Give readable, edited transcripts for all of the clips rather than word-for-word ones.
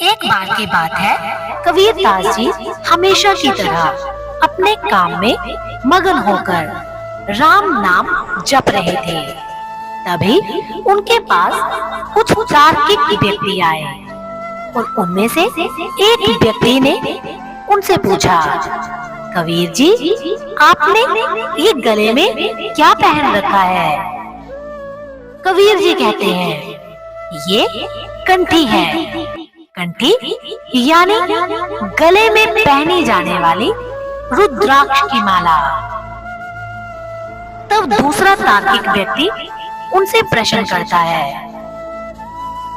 एक बार की बात है, कबीर दास जी हमेशा की तरह अपने काम में मगन होकर राम नाम जप रहे थे। तभी उनके पास कुछ तार्किक व्यक्ति आए और उनमें से एक व्यक्ति ने उनसे पूछा, कबीर जी, आपने ये गले में क्या पहन रखा है? कबीर जी कहते हैं, ये कंठी है। कंठी यानी गले में पहनी जाने वाली रुद्राक्ष की माला। तब दूसरा तार्किक व्यक्ति उनसे प्रश्न करता है,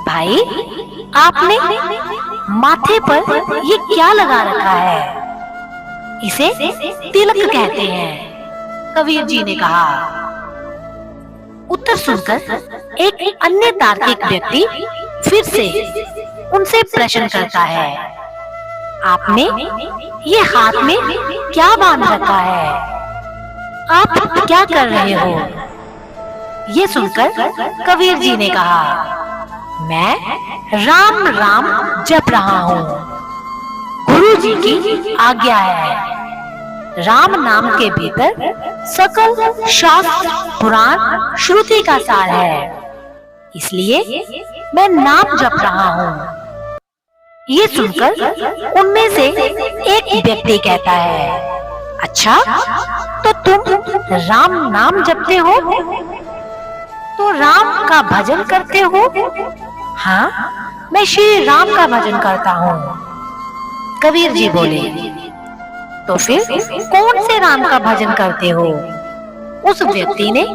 भाई, आपने माथे पर ये क्या लगा रखा है? इसे तिलक कहते हैं। कबीर जी ने कहा। उत्तर सुनकर एक अन्य तार्किक व्यक्ति फिर से उनसे प्रश्न करता है, आपने ये हाथ में क्या बांध रखा है? आप क्या कर रहे हो? ये सुनकर कबीर जी ने कहा, मैं राम राम जप रहा हूँ। गुरु जी की आज्ञा है। राम नाम के भीतर सकल शास्त्र पुराण श्रुति का सार है, इसलिए मैं नाम जप रहा हूँ। ये सुनकर उनमें से एक व्यक्ति कहता है, अच्छा, तो तुम राम नाम जपते हो, तो राम का भजन करते हो? हाँ, मैं श्री राम का भजन करता हूँ। कबीर जी बोले, तो फिर कौन से राम का भजन करते हो? उस व्यक्ति ने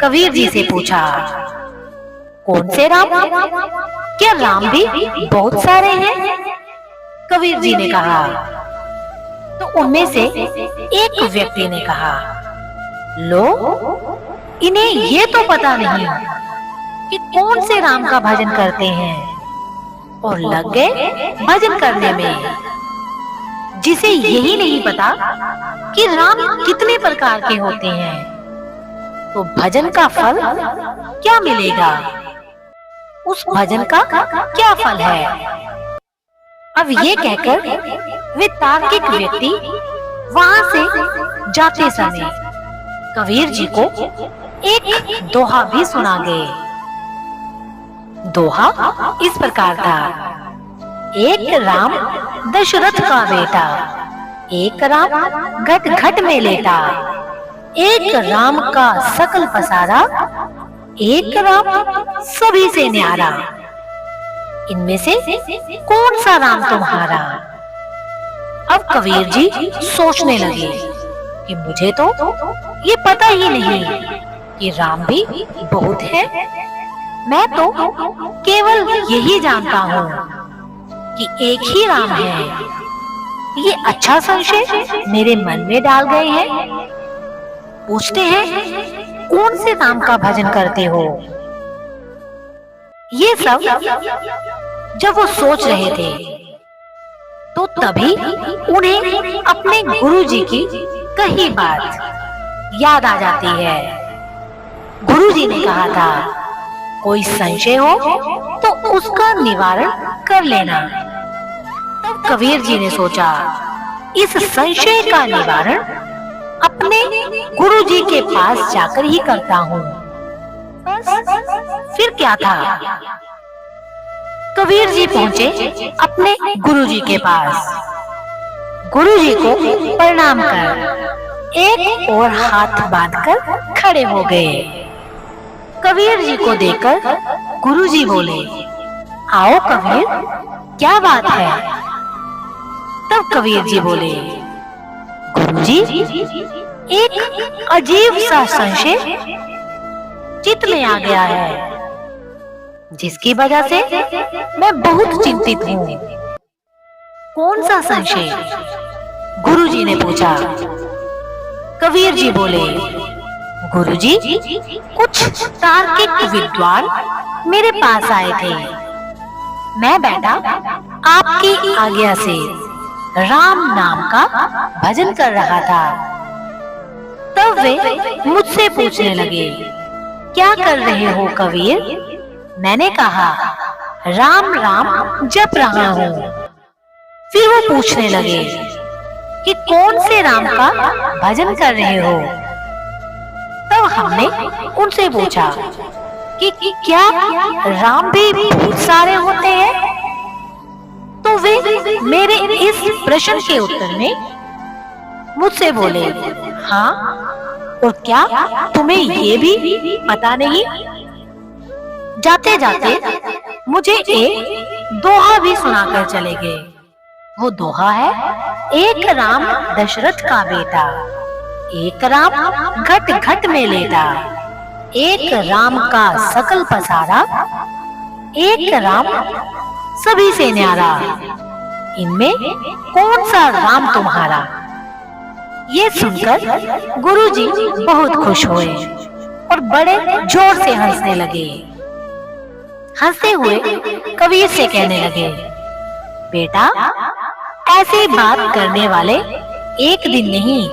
कबीर जी से पूछा, कौन से राम? क्या राम भी बहुत सारे हैं? कबीर जी ने कहा। तो उनमें से एक व्यक्ति ने कहा, लो, इन्हें ये तो पता नहीं कि कौन से राम का भजन करते हैं, और लग गए भजन करने में, जिसे यही नहीं पता कि राम कितने प्रकार के होते हैं, तो भजन का फल क्या मिलेगा? उस भजन का क्या फल है? अब ये कहकर वे तार्किक व्यक्ति वहां से जाते समय कबीर जी को एक दोहा भी सुना गए। दोहा इस प्रकार था, एक राम दशरथ का बेटा, एक राम घट घट में लेटा, एक राम का सकल पसारा, एक राम सभी से न्यारा। इनमें से कौन सा राम तुम्हारा? अब कबीर जी सोचने लगे कि मुझे तो ये पता ही नहीं कि राम भी बहुत है। मैं तो केवल यही जानता हूँ कि एक ही राम है। ये अच्छा संशय मेरे मन में डाल गए हैं। पूछते हैं, कौन से राम का भजन करते हो? ये सब जब वो सोच रहे थे, तो तभी उन्हें अपने गुरु जी की कही बात याद आ जाती है। गुरु जी ने कहा था, कोई संशय हो तो उसका निवारण कर लेना। तब कबीर जी ने सोचा, इस संशय का निवारण अपने गुरु जी के पास जाकर ही करता हूँ। फिर क्या था? कबीर जी पहुंचे अपने गुरु जी के पास। गुरु जी को प्रणाम कर एक और हाथ बांधकर खड़े हो गए। कबीर जी को देखकर गुरु जी बोले, आओ कबीर, क्या बात है? तब कबीर जी बोले, गुरु जी, एक अजीब सा संशय चित्त में आ गया है, जिसकी वजह से मैं बहुत चिंतित हूँ। कौन सा संशय? गुरु जी ने पूछा। कबीर जी बोले, गुरु जी, कुछ तार्किक विद्वान मेरे पास आए थे। मैं बेटा आपकी आज्ञा से राम नाम का भजन कर रहा था। तब वे मुझसे पूछने लगे, क्या कर रहे हो कबीर? मैंने कहा, राम राम जप रहा हूँ। फिर वो पूछने लगे कि कौन से राम का भजन कर रहे हो। तब हमने उनसे पूछा कि क्या राम भी बहुत सारे होते हैं? तो वे मेरे इस प्रश्न के उत्तर में मुझसे बोले, हाँ, और क्या तुम्हें ये भी पता नहीं? जाते जाते मुझे एक दोहा भी सुनाकर चले गए। वो दोहा है, एक राम दशरथ का बेटा, एक राम घट घट में लेटा, एक राम का सकल पसारा, एक राम सभी से न्यारा, इनमें कौन सा राम तुम्हारा? ये सुनकर गुरुजी बहुत खुश हुए और बड़े जोर से हंसने लगे। हंसते हुए कबीर से कहने लगे, बेटा, ऐसी बात करने वाले एक दिन नहीं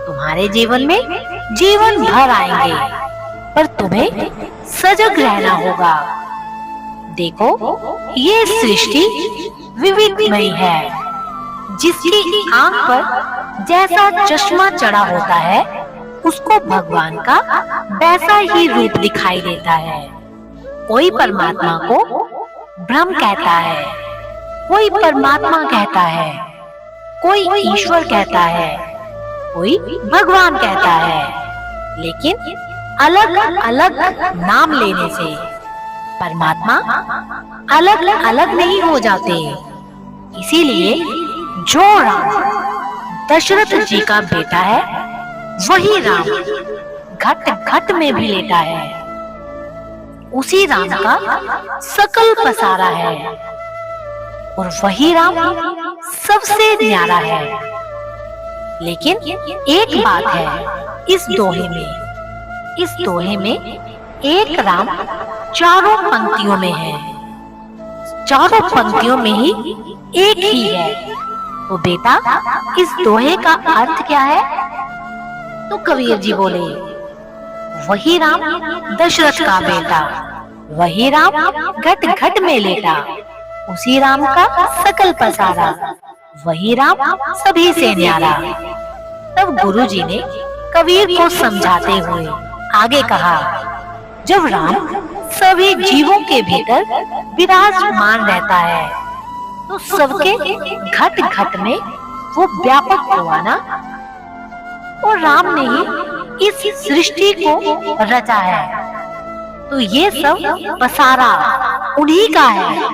तुम्हारे जीवन में जीवन भर आएंगे, पर तुम्हें सजग रहना होगा। देखो, ये सृष्टि विविधमय है। जिसकी आंख पर जैसा चश्मा चढ़ा होता है, उसको भगवान का वैसा ही रूप दिखाई देता है। कोई परमात्मा को ब्रह्म कहता है, कोई परमात्मा कहता है, कोई ईश्वर कहता है, कोई भगवान कहता है, लेकिन अलग अलग नाम लेने से परमात्मा अलग अलग नहीं हो जाते। इसीलिए जो राम दशरथ जी का बेटा है, वही राम घट घट में भी लेटा है। उसी राम का सकल पसारा है और वही राम सबसे न्यारा है। लेकिन एक बात है इस दोहे में एक राम चारों पंक्तियों में है, चारों पंक्तियों में ही एक ही है। तो बेटा, इस दोहे का अर्थ क्या है? तो कबीर जी बोले, वही राम दशरथ का बेटा, वही राम घट घट में लेटा, उसी राम का सकल पसारा, वही राम सभी से न्यारा। तब गुरुजी ने कबीर को समझाते हुए आगे कहा, जब राम सभी जीवों के भीतर विराजमान रहता है, तो सबके घट घट में वो व्यापक हुआ ना। और राम ने ही इस सृष्टि को रचा है, तो ये सब पसारा उन्हीं का है।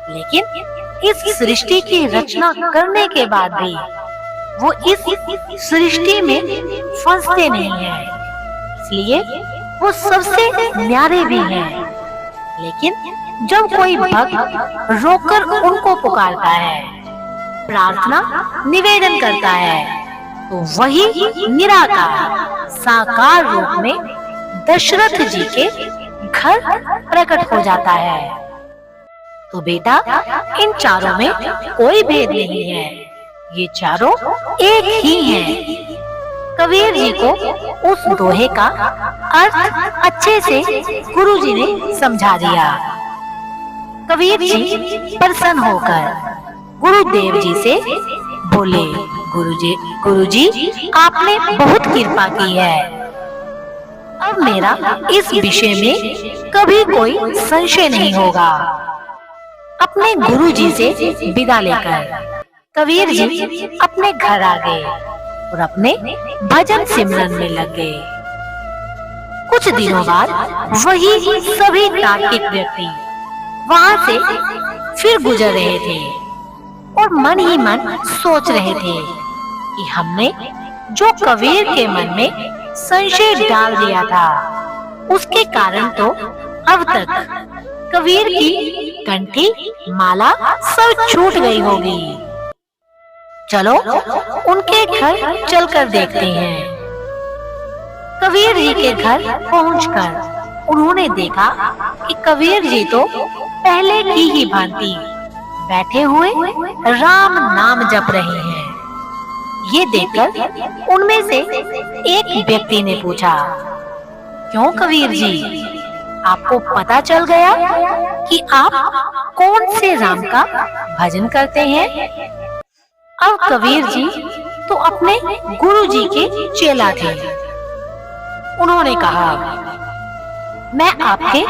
लेकिन इस सृष्टि की रचना करने के बाद भी वो इस सृष्टि में फंसते नहीं हैं, इसलिए वो सबसे न्यारे भी हैं। लेकिन जब कोई भक्त रोकर उनको पुकारता है, प्रार्थना निवेदन करता है, तो वही निराकार साकार रूप में दशरथ जी के घर प्रकट हो जाता है। तो बेटा, इन चारों में कोई भेद नहीं है, ये चारों एक ही हैं। कबीर जी को उस दोहे का अर्थ अच्छे से गुरुजी ने समझा दिया। कबीर जी प्रसन्न होकर गुरुदेव जी से बोले, गुरुजी, आपने बहुत कृपा की है। अब मेरा इस विषय में कभी कोई संशय नहीं होगा। अपने गुरुजी से विदा लेकर कबीर जी अपने घर आ गए और अपने भजन सिमरन में लग गए। कुछ दिनों बाद वही सभी तार्किक व्यक्ति वहां से फिर गुजर रहे थे और मन ही मन सोच रहे थे कि हमने जो कबीर के मन में संशय डाल दिया था, उसके कारण तो अब तक कबीर की कंठी माला सब छूट गई होगी। चलो उनके घर चलकर देखते हैं। कबीर जी के घर पहुंचकर उन्होंने देखा कि कबीर जी तो पहले की ही भांति बैठे हुए राम नाम जप रहे हैं। ये देखकर उनमें से एक व्यक्ति ने पूछा, क्यों कबीर जी, आपको पता चल गया कि आप कौन से राम का भजन करते हैं। अब कबीर जी तो अपने गुरु जी के चेला थे। उन्होंने कहा, मैं आपके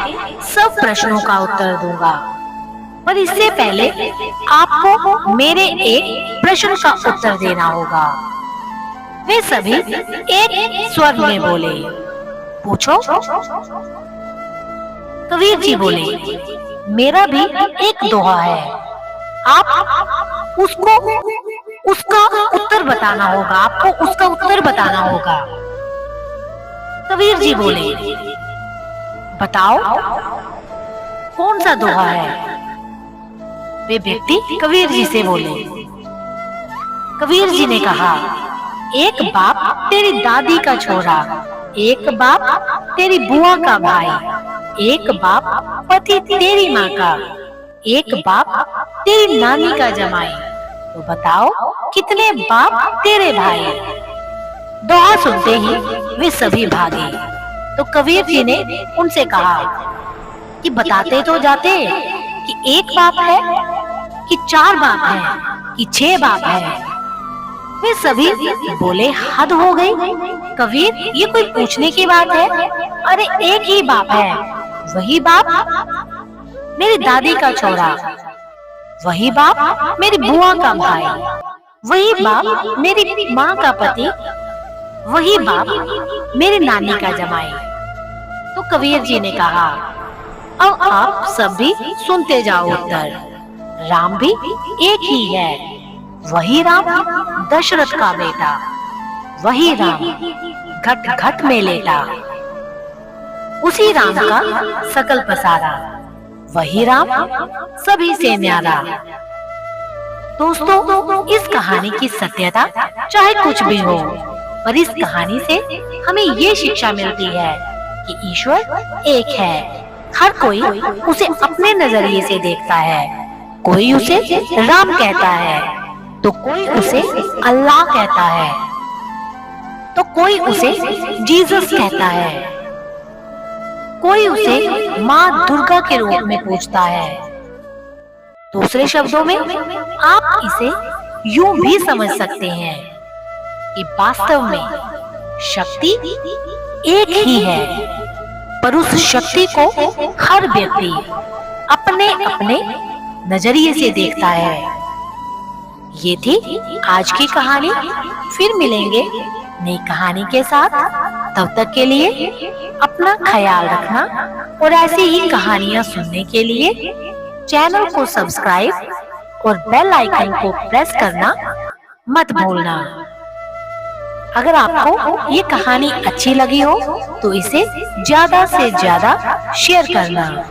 सब प्रश्नों का उत्तर दूंगा, पर इससे पहले आपको मेरे एक प्रश्न का उत्तर देना होगा। वे सभी एक स्वर में बोले, पूछो। कबीर जी बोले, मेरा भी एक दोहा है, आप उसका उत्तर बताना होगा, आपको उसका उत्तर बताना होगा। कबीर जी बोले, बताओ कौन सा दोहा है। वे व्यक्ति कबीर जी से बोले। कबीर जी ने कहा, एक बाप तेरी दादी का छोरा, एक बाप तेरी बुआ का भाई, एक बाप पति तेरी माँ का, एक बाप तेरी नानी का जमाई, तो बताओ कितने बाप तेरे भाई। दोहा सुनते ही वे सभी भागे। तो कबीर जी ने उनसे कहा कि बताते तो जाते कि एक बाप है, कि 4 बाप है, कि 6 बाप है। वे सभी बोले, हद हो गई कबीर, ये कोई पूछने की बात है। अरे एक ही बाप है, वही बाप मेरी दादी का छोरा, वही बाप मेरी बुआ का भाई, वही बाप मेरी माँ का पति, वही बाप मेरी नानी का जमाई। तो कबीर जी ने कहा, अब आप सब भी सुनते जाओ उत्तर। राम भी एक ही है, वही राम दशरथ का बेटा, वही राम घट घट में लेटा, उसी राम का सकल पसारा, वही राम सभी से न्यारा। दोस्तों, इस कहानी की सत्यता चाहे कुछ भी हो, पर इस कहानी से हमें ये शिक्षा मिलती है कि ईश्वर एक है। हर कोई उसे अपने नजरिए से देखता है। कोई उसे राम कहता है, तो कोई उसे अल्लाह कहता है, तो कोई उसे जीसस कहता है, कोई उसे माँ दुर्गा के रूप में पूजता है। दूसरे शब्दों में आप इसे यूं भी समझ सकते हैं कि वास्तव में शक्ति एक ही है, पर उस शक्ति को हर व्यक्ति अपने अपने नजरिए से देखता है। ये थी आज की कहानी। फिर मिलेंगे नई कहानी के साथ। तब तक के लिए अपना ख्याल रखना और ऐसी ही कहानियां सुनने के लिए चैनल को सब्सक्राइब और बेल आइकन को प्रेस करना मत भूलना। अगर आपको ये कहानी अच्छी लगी हो तो इसे ज्यादा से ज्यादा शेयर करना।